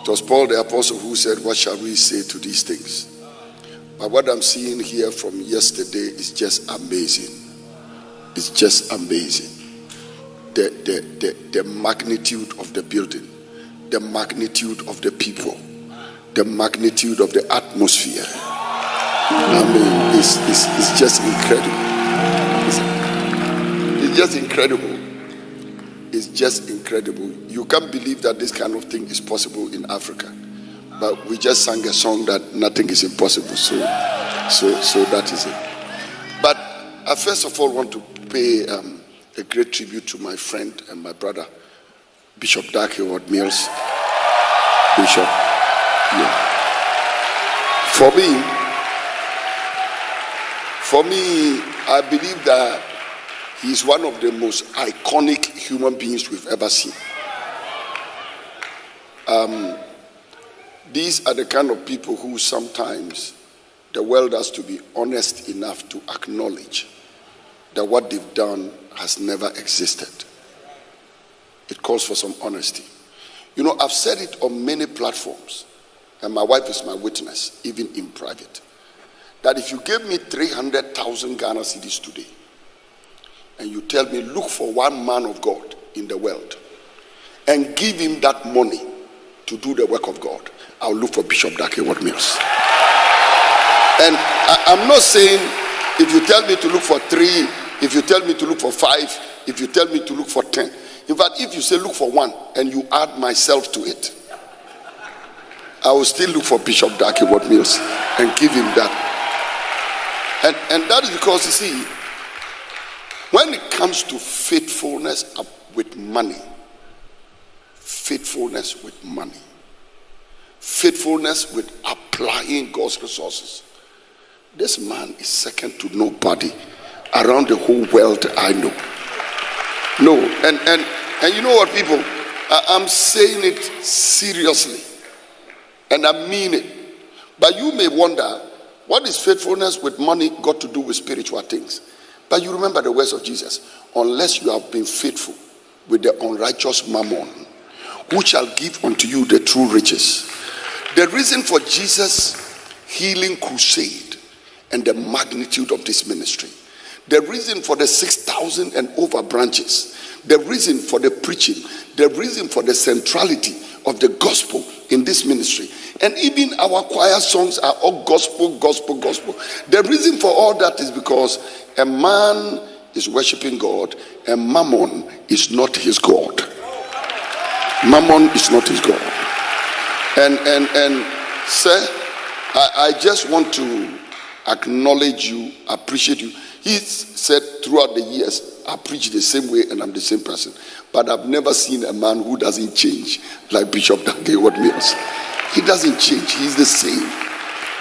It was Paul the Apostle who said, "What shall we say to these things?" But what I'm seeing here from yesterday is just amazing. It's just amazing. The magnitude of the building, the magnitude of the people, the magnitude of the atmosphere. I mean, it's just incredible. It's just incredible. It's just incredible. You can't believe that this kind of thing is possible in Africa. But we just sang a song that nothing is impossible. So that is it. But I first of all want to pay a great tribute to my friend and my brother, Bishop Dag Heward-mills. Bishop, yeah. For me, I believe that he's one of the most iconic human beings we've ever seen. These are the kind of people who sometimes the world has to be honest enough to acknowledge that what they've done has never existed. It calls for some honesty. You know, I've said it on many platforms, and my wife is my witness, even in private, that if you gave me 300,000 Ghana cedis today, and you tell me, look for one man of God in the world, and give him that money to do the work of God, I'll look for Bishop Dag Heward-mills. And I'm not saying if you tell me to look for 3, if you tell me to look for 5, if you tell me to look for 10. In fact, if you say look for 1 and you add myself to it, I will still look for Bishop Dag Heward-mills and give him that. And that is because, you see, when it comes to faithfulness with money, faithfulness with applying God's resources, this man is second to nobody around the whole world I know. No, and you know what, people? I'm saying it seriously, and I mean it. But you may wonder, what is faithfulness with money got to do with spiritual things? But you remember the words of Jesus: unless you have been faithful with the unrighteous mammon, who shall give unto you the true riches? The reason for Jesus' healing crusade and the magnitude of this ministry, the reason for the 6,000 and over branches, the reason for the preaching, the reason for the centrality of the gospel in this ministry, and even our choir songs are all gospel. The reason for all that is because a man is worshiping God and mammon is not his God. Mammon is not his God. And sir, I just want to acknowledge you, appreciate you. He said throughout the years, I preach the same way and I'm the same person. But I've never seen a man who doesn't change like Bishop Dag Heward-mills. He doesn't change. He's the same.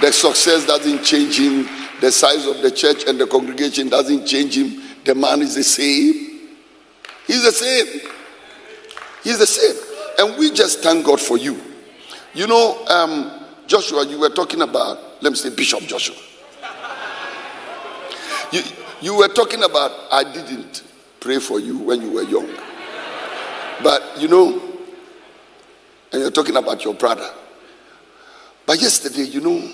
The success doesn't change him. The size of the church and the congregation doesn't change him. The man is the same. He's the same. He's the same. And we just thank God for you. You know, Joshua, you were talking about, let me say Bishop Joshua. You were talking about, I didn't pray for you when you were young. But, you know, and you're talking about your brother. But yesterday, you know,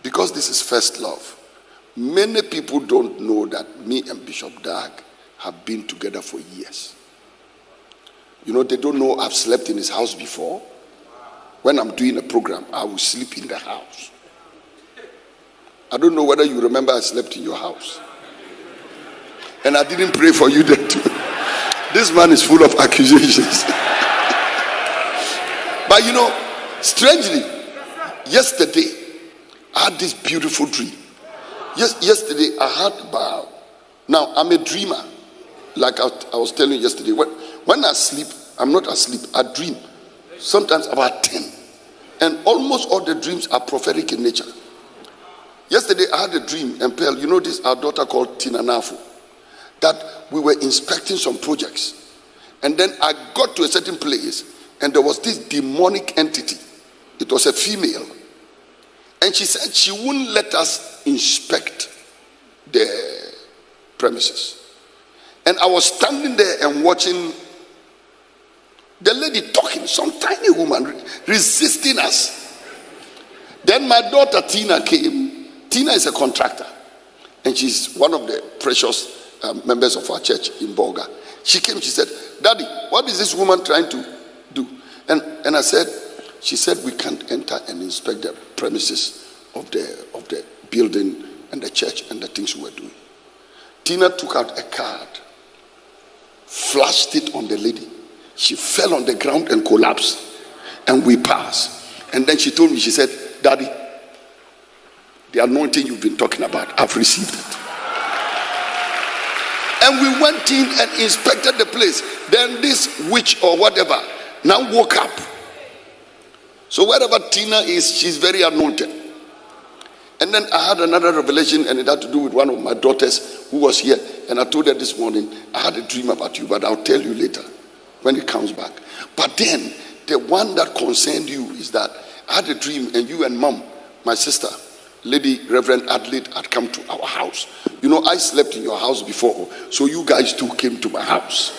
because this is first love, many people don't know that me and Bishop Dag have been together for years. You know, they don't know I've slept in his house before. When I'm doing a program, I will sleep in the house. I don't know whether you remember I slept in your house. And I didn't pray for you there too. This man is full of accusations. But you know, strangely, yesterday, I had this beautiful dream. Yesterday, I had about, now I'm a dreamer. Like I was telling you yesterday, when I sleep, I'm not asleep, I dream. Sometimes about 10. And almost all the dreams are prophetic in nature. Yesterday, I had a dream, and Pearl, you know this, our daughter called Tina Nafu, that we were inspecting some projects. And then I got to a certain place, and there was this demonic entity. It was a female. And she said she wouldn't let us inspect the premises. And I was standing there and watching The lady talking, some tiny woman resisting us. Then my daughter Tina came. Tina is a contractor, and she's one of the precious members of our church in Bolga. She came, she said, "Daddy, what is this woman trying to do?" And I said, she said, "We can't enter and inspect the premises of the building and the church and the things we were doing." Tina took out a card, flashed it on the lady. She fell on the ground and collapsed, and we passed. And then she told me, she said, "Daddy, the anointing you've been talking about, I've received it." And we went in and inspected the place. Then this witch or whatever now woke up. So wherever Tina is, she's very anointed. And then I had another revelation, and it had to do with one of my daughters who was here. And I told her this morning, "I had a dream about you, but I'll tell you later when it comes back." But then the one that concerned you is that I had a dream, and you and Mom, my sister, Lady Reverend Adelaide, had come to our house. You know, I slept in your house before, so you guys too came to my house.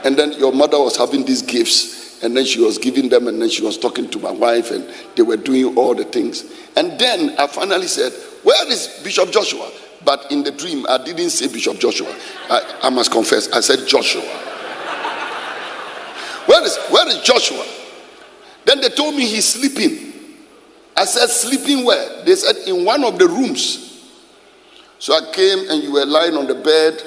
And then your mother was having these gifts, and then she was giving them, and then she was talking to my wife, and they were doing all the things. And then I finally said, "Where is Bishop Joshua?" But in the dream, I didn't say Bishop Joshua. I must confess, I said Joshua. Where is Joshua? Then they told me he's sleeping. I said, "Sleeping where?" They said, "In one of the rooms." So I came, and you were lying on the bed.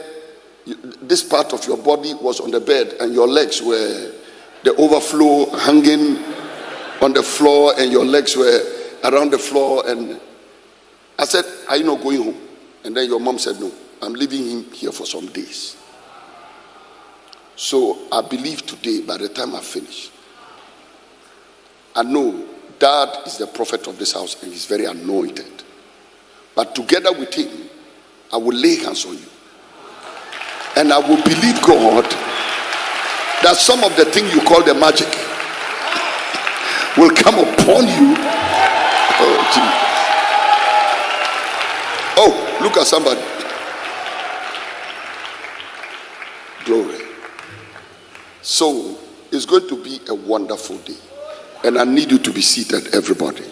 This part of your body was on the bed, and your legs were the overflow hanging on the floor, and your legs were around the floor. And I said, "Are you not going home?" And then your mom said, "No, I'm leaving him here for some days." So I believe today, by the time I finish, I know Dad is the prophet of this house, and he's very anointed. But together with him, I will lay hands on you. And I will believe God that some of the things you call the magic will come upon you. Oh, gee. Oh, look at somebody. Glory. So it's going to be a wonderful day. And I need you to be seated, everybody.